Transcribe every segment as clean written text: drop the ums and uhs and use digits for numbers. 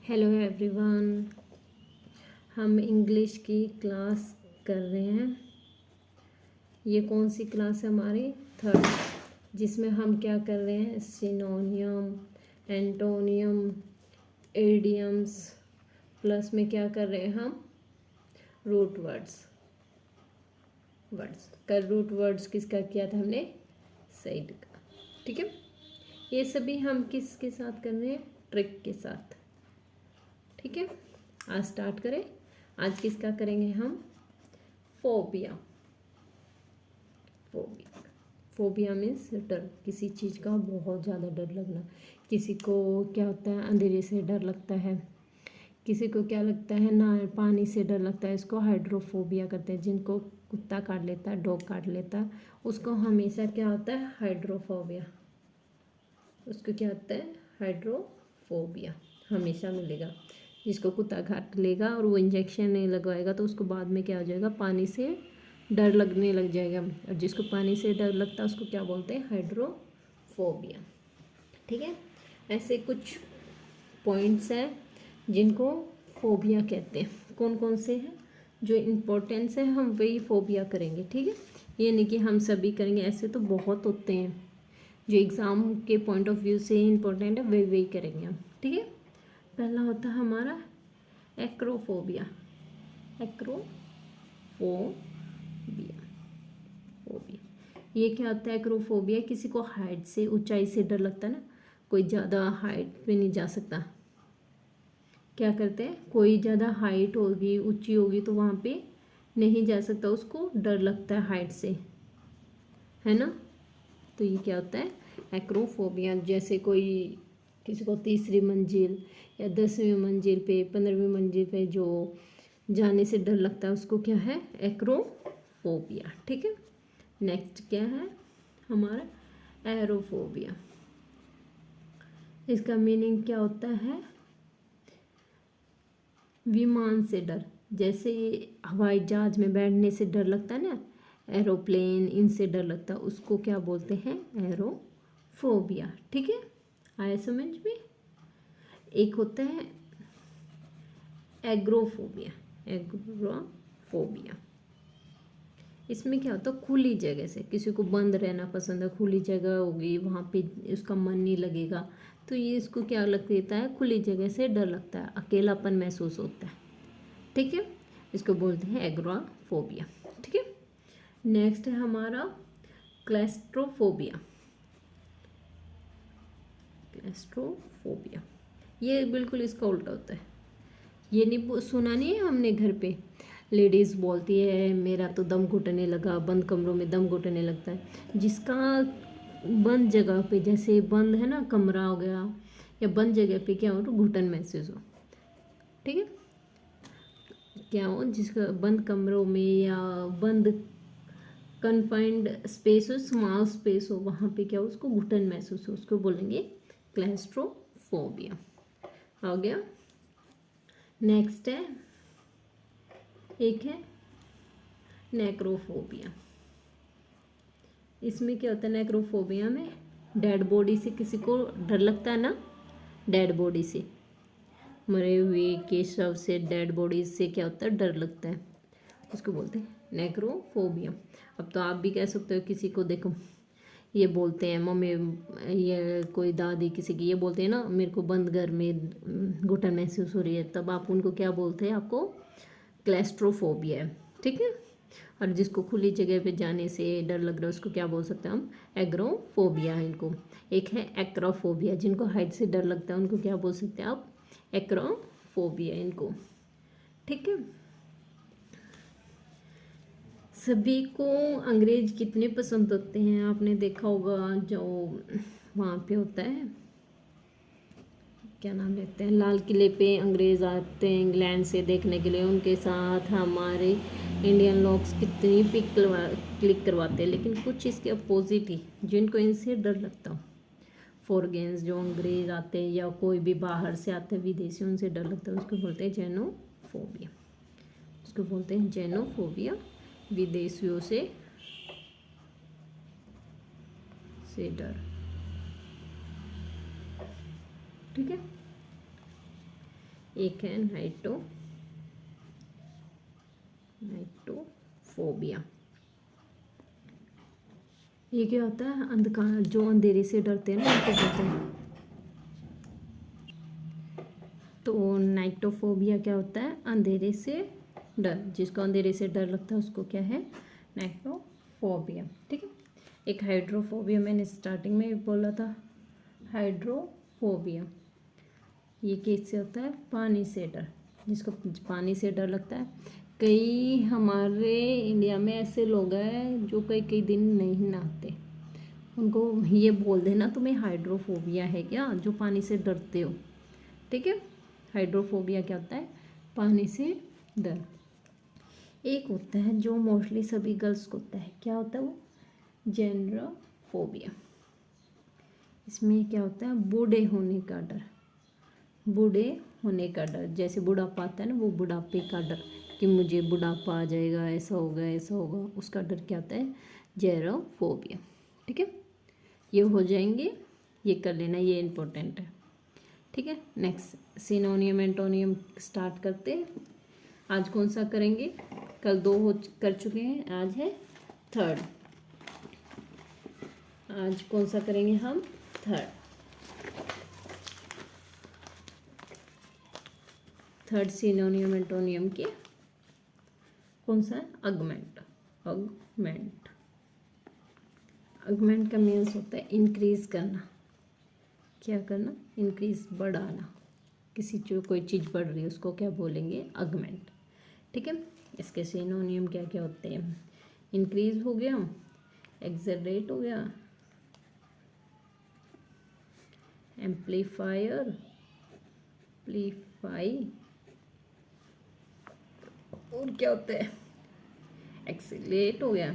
Hello everyone. हम English की class कर रहे हैं। ये कौन सी क्लास है हमारी? थर्ड, जिसमें हम क्या कर रहे हैं? सिनोनियम, एंटोनियम, एडियम्स, प्लस में क्या कर रहे हैं हम? रूट वर्ड्स कर रूट वर्ड्स किसका किया था हमने? सईद का। ठीक है, ये सभी हम किसके साथ कर रहे हैं? ट्रिक के साथ। ठीक है, आज स्टार्ट करें। आज किसका करेंगे हम? फोबिया। फोबिया मीन्स डर, किसी चीज़ का बहुत ज़्यादा डर लगना। किसी को क्या होता है? अंधेरे से डर लगता है। किसी को क्या लगता है? ना पानी से डर लगता है। इसको हाइड्रोफोबिया करते हैं। जिनको कुत्ता काट लेता है, डॉग काट लेता है, उसको हमेशा क्या होता है? हाइड्रोफोबिया। उसको क्या होता है? हाइड्रोफोबिया हमेशा मिलेगा। जिसको कुत्ता काट लेगा और वो इंजेक्शन नहीं लगवाएगा तो उसको बाद में क्या हो जाएगा? पानी से डर लगने लग जाएगा। और जिसको पानी से डर लगता है उसको क्या बोलते हैं? हाइड्रोफोबिया। ठीक है, ऐसे कुछ पॉइंट्स हैं जिनको फोबिया कहते हैं। कौन कौन से हैं? जो इम्पोर्टेंस है हम वही फोबिया करेंगे। ठीक है, ये नहीं कि हम सभी करेंगे, ऐसे तो बहुत होते हैं जो एग्ज़ाम के पॉइंट ऑफ व्यू से इम्पोर्टेंट है, वही करेंगे हम। ठीक है, पहला होता है हमारा एक्रोफोबिया। एक्रोफोबिया फोबिया ये क्या होता है? एक्रोफोबिया किसी को हाइट से, ऊंचाई से डर लगता है ना। कोई ज़्यादा हाइट पे नहीं जा सकता। क्या करते हैं? कोई ज़्यादा हाइट होगी, ऊंची होगी तो वहाँ पे नहीं जा सकता, उसको डर लगता है हाइट से, है ना। तो ये क्या होता है? एक्रोफोबिया। जैसे कोई किसी को तीसरी मंजिल या 10वीं मंजिल पे, 15वीं मंजिल पे जो जाने से डर लगता है उसको क्या है? एक्रोफोबिया। ठीक है, नेक्स्ट क्या है हमारा? एरोफोबिया। इसका मीनिंग क्या होता है? विमान से डर। जैसे हवाई जहाज में बैठने से डर लगता है ना, एरोप्लेन, इनसे डर लगता है, उसको क्या बोलते हैं? एरोफोबिया। ठीक है, आया समझ में? एक होता है एग्रोफोबिया। एग्रोफोबिया इसमें क्या होता है? खुली जगह से, किसी को बंद रहना पसंद है, खुली जगह होगी वहाँ पे उसका मन नहीं लगेगा, तो ये इसको क्या लग देता है? खुली जगह से डर लगता है, अकेलापन महसूस होता है। ठीक है, इसको बोलते हैं एग्रोफोबिया। ठीक है, नेक्स्ट है हमारा क्लैस्ट्रोफोबिया। क्लैस्ट्रोफोबिया ये बिल्कुल इसका उल्टा होता है। ये नहीं सुना नहीं है हमने घर पे? लेडीज़ बोलती है मेरा तो दम घुटने लगा, बंद कमरों में दम घुटने लगता है। जिसका बंद जगह पे, जैसे बंद है ना कमरा हो गया, या बंद जगह पे क्या हो? तो घुटन महसूस हो। ठीक है, क्या हो? जिसका बंद कमरों में या बंद कन्फाइंड स्पेस हो, स्मॉल स्पेस हो, वहाँ पे क्या हो? उसको घुटन महसूस हो, उसको बोलेंगे क्लैस्ट्रोफोबिया। हो गया। नेक्स्ट है, एक है नेक्रोफोबिया। इसमें क्या होता है? नेक्रोफोबिया में डेड बॉडी से किसी को डर लगता है ना। डेड बॉडी से, मरे हुए के शव से, डेड बॉडी से क्या होता है? डर लगता है, उसको बोलते हैं नेक्रोफोबिया। अब तो आप भी कह सकते हो, किसी को देखो ये बोलते हैं मम्मी, ये कोई दादी किसी की ये बोलते हैं ना मेरे को बंद घर में घुटन महसूस हो रही है, तब आप उनको क्या बोलते हैं? आपको क्लैस्ट्रोफोबिया है। ठीक है, और जिसको खुली जगह पे जाने से डर लग रहा है उसको क्या बोल सकते हैं हम? एग्रोफोबिया है इनको। एक है एक्रोफोबिया, जिनको हाइट से डर लगता है उनको क्या बोल सकते हैं आप? एक्रोफोबिया इनको। ठीक है, सभी को अंग्रेज कितने पसंद होते हैं आपने देखा होगा। जो वहाँ पे होता है, क्या नाम लेते हैं, लाल किले पे अंग्रेज़ आते हैं इंग्लैंड से देखने के लिए, उनके साथ हमारे इंडियन लोग कितनी पिक क्लिक करवाते हैं। लेकिन कुछ इसके अपोजिट ही, जिनको इनसे डर लगता हो, फॉरेनर्स जो अंग्रेज़ आते हैं या कोई भी बाहर से आते हैं विदेशी, उनसे डर लगता है, उसको बोलते हैं जेनोफोबिया। उसको बोलते हैं जेनोफोबिया, विदेशियों से डर। ठीक है, एक है नाइटोफोबिया। ये क्या होता है? अंधकार, जो अंधेरे से डरते हैं ना उनको कहते हैं। तो नाइटोफोबिया क्या होता है? अंधेरे से डर। जिसको अंधेरे से डर लगता है उसको क्या है? नाइटोफोबिया। ठीक है। एक हाइड्रोफोबिया, मैंने स्टार्टिंग में भी बोला था। हाइड्रोफोबिया ये कैसे होता है? पानी से डर। जिसको पानी से डर लगता है। कई हमारे इंडिया में ऐसे लोग हैं जो कई कई दिन नहीं नहाते, उनको ये बोल देना तुम्हें हाइड्रोफोबिया है क्या, जो पानी से डरते हो। ठीक है। हाइड्रोफोबिया क्या होता है? पानी से डर। एक होता है जो मोस्टली सभी गर्ल्स को होता है, क्या होता है वो? जेनरोफोबिया। इसमें क्या होता है? बूढ़े होने का डर। बूढ़े होने का डर, जैसे बुढ़ापा आता है ना, वो बुढ़ापे का डर कि मुझे बुढ़ापा आ जाएगा, ऐसा होगा ऐसा होगा, उसका डर क्या होता है? जेरोफोबिया। ठीक है। ये हो जाएंगे, ये कर लेना, ये इम्पोर्टेंट है। ठीक है। नेक्स्ट सिनोनियम एंटोनियम स्टार्ट करते हैं। आज कौन सा करेंगे? कल 2 कर चुके हैं, आज है 3rd। आज कौन सा करेंगे हम? 3rd सिनोनियम एंटोनियम के कौन सा है? अगमेंट। अगमेंट का मीन्स होता है इंक्रीज करना। क्या करना? इंक्रीज, बढ़ाना। किसी जो कोई चीज़ बढ़ रही है उसको क्या बोलेंगे? अगमेंट। ठीक है। इसके सिनोनियम क्या क्या होते हैं? इंक्रीज हो गया, एक्सेलरेट हो गया, एम्पलीफाई, और क्या होता है? एक्सीलेट हो गया,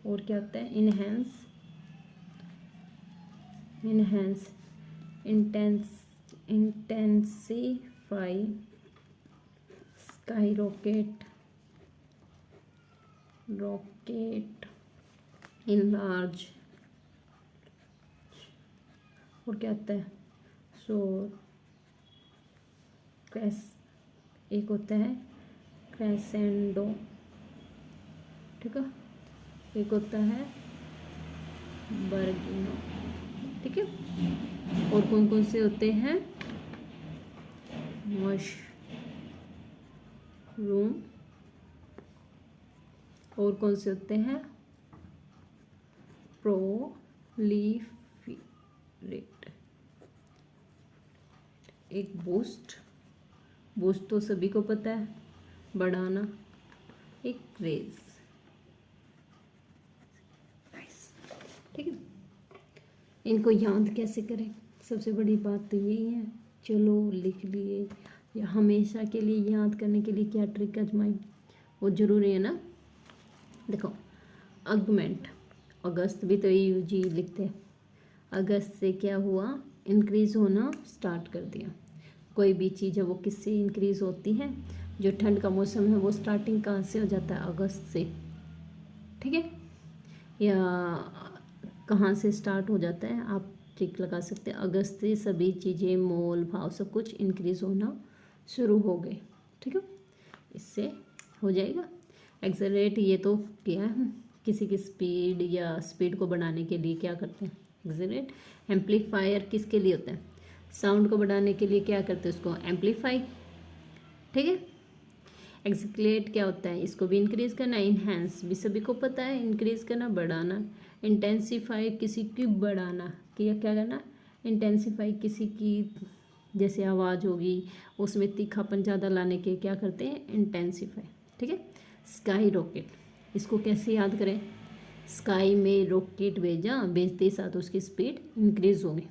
और क्या होता है? Enhance, intensify, sky rocket, enlarge, और क्या होता है? एक होता है क्रेसेंडो। ठीक है। एक होता है बर्गिनो। ठीक है। और कौन कौन से होते हैं? मशरूम। और कौन से होते हैं? प्रोलीफरेट। एक बूस्ट तो सभी को पता है, बढ़ाना। एक रेज। ठीक है। इनको याद कैसे करें? सबसे बड़ी बात तो यही है। चलो लिख लिए, या हमेशा के लिए याद करने के लिए क्या ट्रिक आजमाई, वो ज़रूरी है ना। देखो, अगमेंट, अगस्त भी तो जी लिखते हैं। अगस्त से क्या हुआ? इंक्रीज़ होना स्टार्ट कर दिया। कोई भी चीज़ है वो किससे इंक्रीज़ होती है? जो ठंड का मौसम है वो स्टार्टिंग कहाँ से हो जाता है? अगस्त से। ठीक है। या कहाँ से स्टार्ट हो जाता है? आप ट्रिक लगा सकते हैं। अगस्त से सभी चीज़ें, मोल भाव सब कुछ इंक्रीज़ होना शुरू हो गए। ठीक है। इससे हो जाएगा। एक्सेलरेट ये तो किया है, किसी की स्पीड या स्पीड को बढ़ाने के लिए क्या करते हैं? एक्सेलरेट। एम्पलीफायर किसके लिए होता है? साउंड को बढ़ाने के लिए क्या करते हैं? उसको एम्पलीफाई। ठीक है। एक्सिक्लेट क्या होता है? इसको भी इंक्रीज़ करना। इन्हेंस भी सभी को पता है, इंक्रीज़ करना, बढ़ाना। इंटेंसिफाई किसी की बढ़ाना, क्या क्या करना? इंटेंसिफाई किसी की, जैसे आवाज़ होगी उसमें तीखापन ज़्यादा लाने के क्या करते हैं? इंटेंसिफाई। ठीक है। स्काई रॉकेट, इसको कैसे याद करें? स्काई में रॉकेट भेजते साथ उसकी स्पीड इंक्रीज़ होगी।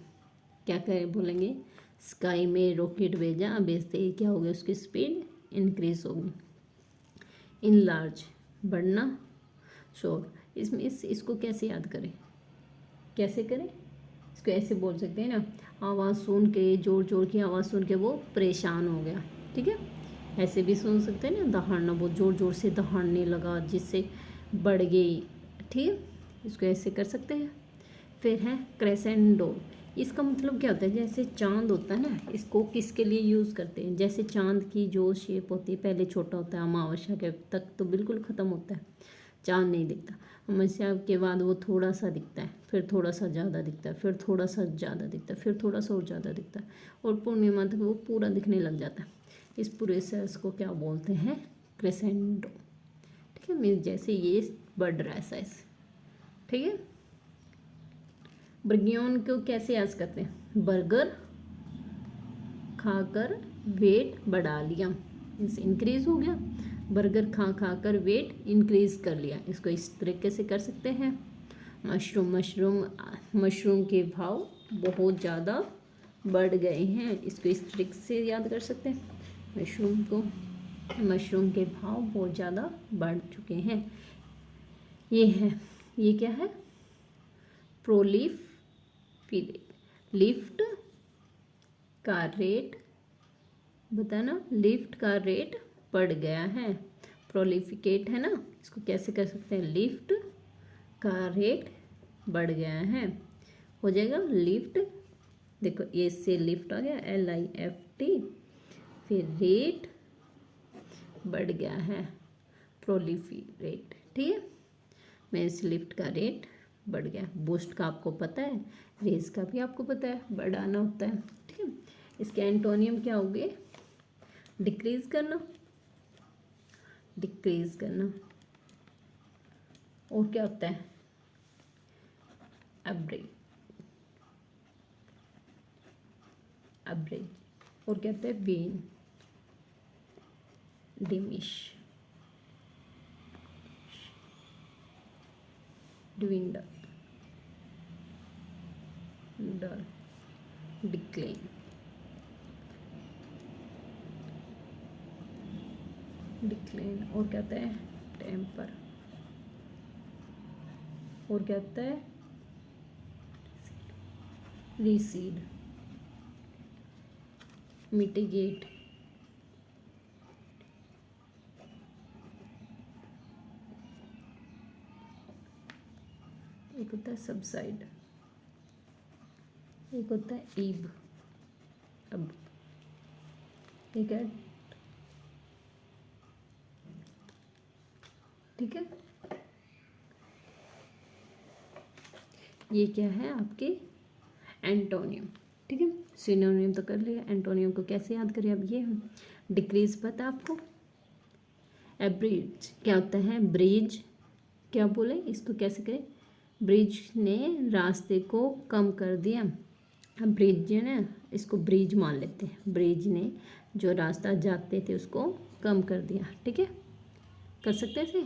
क्या करें बोलेंगे? स्काई में रॉकेट भेजते ही क्या होगी? उसकी स्पीड इंक्रीज़ होगी। इनलार्ज, बढ़ना, शोर। इसमें इसको कैसे याद करें? कैसे करें? इसको ऐसे बोल सकते हैं ना, आवाज़ सुन के, जोर जोर की आवाज़ सुन के वो परेशान हो गया। ठीक है। ऐसे भी सुन सकते हैं ना, दहाड़ना, बहुत जोर जोर से दहाड़ने लगा जिससे बढ़ गई। ठीक है। इसको ऐसे कर सकते हैं। फिर है क्रेसेंडो, इसका मतलब क्या होता है, जैसे चांद होता है ना, इसको किसके लिए यूज़ करते हैं, जैसे चांद की जो शेप होती है पहले छोटा होता है, अमावस्या के तक तो बिल्कुल ख़त्म होता है, चांद नहीं दिखता। अमावस्या के बाद वो थोड़ा सा दिखता है, फिर थोड़ा सा ज़्यादा दिखता है, फिर थोड़ा सा ज़्यादा दिखता है, फिर थोड़ा सा और ज़्यादा दिखता है, और पूर्णिमा तक वो पूरा दिखने लग जाता है। इस पूरे साइज को क्या बोलते हैं, क्रेसेंडो। ठीक है, मीन्स जैसे ये बढ़ रहा है साइज। ठीक है, बर्गियन को कैसे याद करते हैं, बर्गर खाकर वेट बढ़ा लिया, मीन्स इंक्रीज हो गया, बर्गर खा खा कर वेट इंक्रीज कर लिया, इसको इस तरीके से कर सकते हैं। मशरूम के भाव बहुत ज़्यादा बढ़ गए हैं, इसको इस तरीके से याद कर सकते हैं। मशरूम के भाव बहुत ज़्यादा बढ़ चुके हैं। ये क्या है, लिफ्ट का रेट, बताना, लिफ्ट का रेट बढ़ गया है। प्रोलिफिकेट है ना, इसको कैसे कर सकते हैं, लिफ्ट का रेट बढ़ गया है, हो जाएगा लिफ्ट। देखो ए से लिफ्ट आ गया, LIFT, फिर रेट बढ़ गया है, प्रोलिफिकेट। ठीक है, मीन्स लिफ्ट का रेट बढ़ गया। बूस्ट का आपको पता है, रेज का भी आपको पता है, बढ़ाना होता है। ठीक है, इसके एंटोनियम क्या हो गए, डिक्रीज करना, और क्या होता है, एवरेज, और क्या होता है, वेन, डिमिश, डिक्लाइन, और क्या होता है, टेम्पर, और क्या होता है, रिसीड, मिटिगेट, एक होता है सबसाइड, एक होता है ईब, अब ठीक है। ठीक है, ये क्या है आपके एंटोनियम। ठीक है, सिनोनियम तो कर लिया, एंटोनियम को कैसे याद करें, अब ये हम डिक्रीज पता आपको, एब्रिज क्या होता है, ब्रिज, क्या बोले इसको कैसे करें, ब्रिज ने रास्ते को कम कर दिया। अब ब्रिज जो है ना, इसको ब्रिज मान लेते हैं, ब्रिज ने जो रास्ता जाते थे उसको कम कर दिया। ठीक है, कर सकते हैं इसे।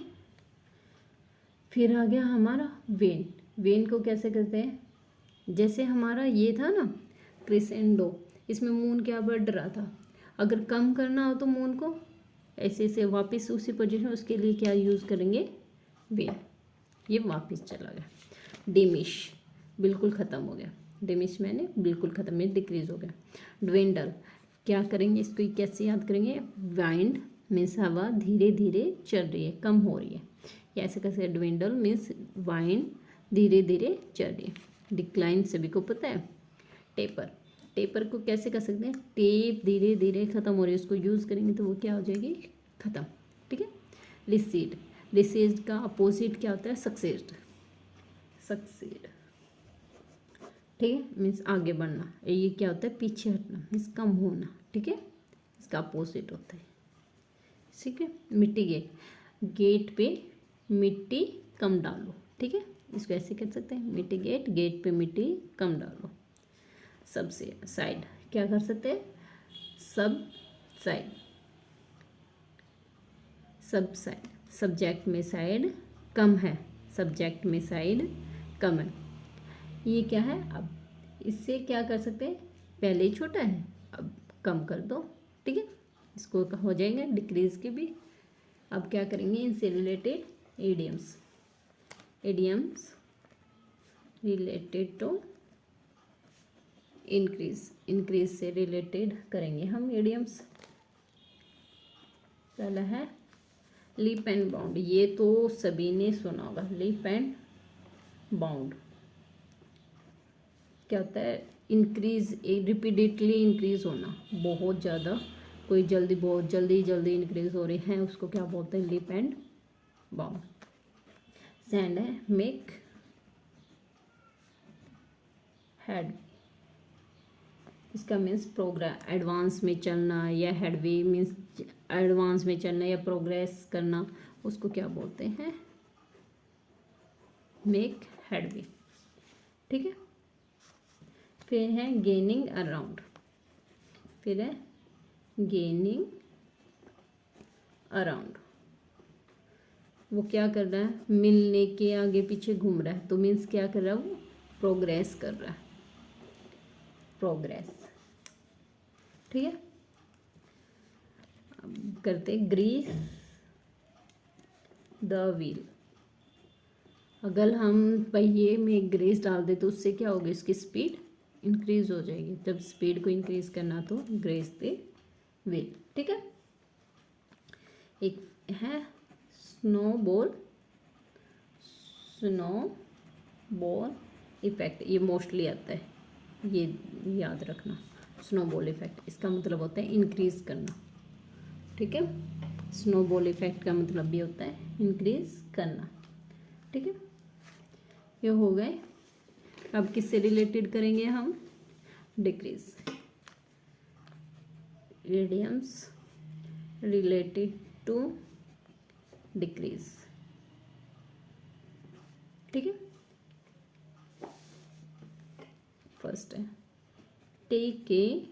फिर आ गया हमारा वेन को कैसे करते हैं, जैसे हमारा ये था ना क्रिसेंडो, इसमें मून क्या बढ़ रहा था, अगर कम करना हो तो मून को ऐसे वापस उसी पोजीशन, उसके लिए क्या यूज़ करेंगे, वेन, ये वापस चला गया। डिमिश बिल्कुल ख़त्म हो गया, डिमिश मैंने बिल्कुल ख़त्म में डिक्रीज हो गया। ड्वेंडल क्या करेंगे, इसको कैसे याद करेंगे, वाइंड मीन्स हवा धीरे धीरे चल रही है, कम हो रही है, या ऐसे कैसे, ड्वेंडल मीन्स वाइंड धीरे धीरे चल रही है। डिक्लाइन सभी को पता है। टेपर को कैसे कर सकते हैं, टेप धीरे धीरे ख़त्म हो रही है, उसको यूज़ करेंगे तो वो क्या हो जाएगी, ख़त्म। ठीक है, रिसीड का अपोजिट क्या होता है, सक्सेड। ठीक है, मीन्स आगे बढ़ना, ये क्या होता है, पीछे हटना, मीन्स कम होना। ठीक है, इसका अपोजिट होता है। ठीक है, मिटिगेट, गेट पे मिट्टी कम डालो। ठीक है, इसको ऐसे कर सकते हैं, मिटिगेट, गेट पे मिट्टी कम डालो। सबसे साइड क्या कर सकते हैं, सब साइड, सब्जेक्ट में साइड कम है, सब्जेक्ट में साइड कम है। ये क्या है, अब इससे क्या कर सकते हैं, पहले ही छोटा है अब कम कर दो। ठीक है, इसको हो जाएगा डिक्रीज के भी। अब क्या करेंगे, इनसे related idioms related to increase से रिलेटेड करेंगे हम एडियम्स। पहला है लीप एंड बाउंड, ये तो सभी ने सुना होगा, लीप एंड बाउंड क्या होता है, इंक्रीज, रिपीटेडली इंक्रीज होना, बहुत ज़्यादा, कोई जल्दी, बहुत जल्दी इंक्रीज हो रही है, उसको क्या बोलते हैं, लीप एंड बाउंड। सेंड है मेक हेड, इसका मीन्स प्रोग्रेस, एडवांस में चलना, या हेडवे मीन्स एडवांस में चलना या प्रोग्रेस करना, उसको क्या बोलते हैं, मेक हेडवे। ठीक है। फिर है गेनिंग अराउंड, फिर है गेनिंग अराउंड, वो क्या कर रहा है, मिलने के आगे पीछे घूम रहा है, तो मीन्स क्या कर रहा है, वो प्रोग्रेस कर रहा है, प्रोग्रेस। ठीक है। अब करते ग्रीस द व्हील, अगर हम पहिए में ग्रीस डाल दे तो उससे क्या होगी, इसकी स्पीड इंक्रीज हो जाएगी। जब स्पीड को इंक्रीज करना तो ग्रीस द व्हील। ठीक है। एक है स्नो बॉल इफेक्ट, ये मोस्टली आता है, ये याद रखना, स्नो बॉल इफेक्ट, इसका मतलब होता है इंक्रीज करना। ठीक है। स्नो बॉल इफेक्ट का मतलब भी होता है इंक्रीज करना। ठीक है। ये हो गए। अब किससे रिलेटेड करेंगे हम, decrease, idioms related to decrease. ठीक है। फर्स्ट है टेक ए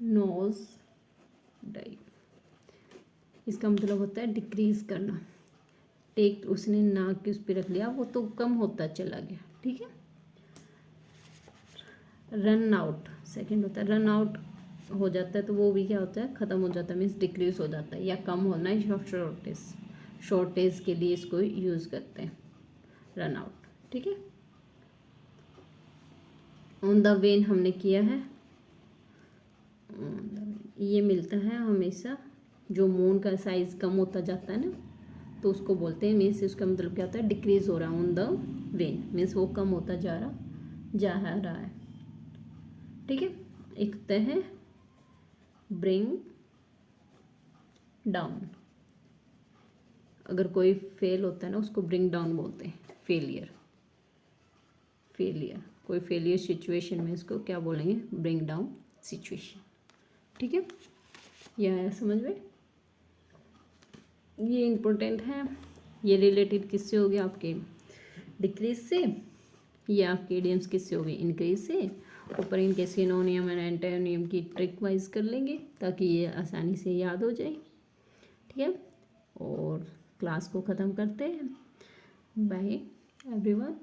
नोज डाइव, इसका मतलब होता है डिक्रीज करना। टेक, उसने नाक के उस पर रख लिया, वो तो कम होता चला गया। ठीक है। रन आउट सेकंड होता है, रन आउट हो जाता है तो वो भी क्या होता है, ख़त्म हो जाता है, मीन्स डिक्रीज हो जाता है या कम होना है, शॉर्टेज के लिए इसको यूज़ करते हैं, रन आउट। ठीक है। ऑन द वेन हमने किया है, ये मिलता है हमेशा, जो मून का साइज़ कम होता जाता है ना, तो उसको बोलते हैं, मीन्स उसका मतलब क्या होता है, डिक्रीज हो रहा है, ऑन द वेन मीन्स वो कम होता जा रहा है। ठीक है। एक होता है ब्रिंग डाउन, अगर कोई फेल होता है ना, उसको ब्रिंग डाउन बोलते हैं, फेलियर, कोई फेलियर सिचुएशन में इसको क्या बोलेंगे, ब्रिंग डाउन सिचुएशन। ठीक है। यह आया समझ में, ये इम्पोर्टेंट है। ये रिलेटेड किससे हो गया, आपके डिक्रीज से, या आपके इडियम्स किससे हो गए, इंक्रीज से। ऊपर इनके सिनोनियम एंड एंटोनियम की ट्रिक वाइज कर लेंगे ताकि ये आसानी से याद हो जाए। ठीक है। और क्लास को ख़त्म करते हैं। Bye everyone.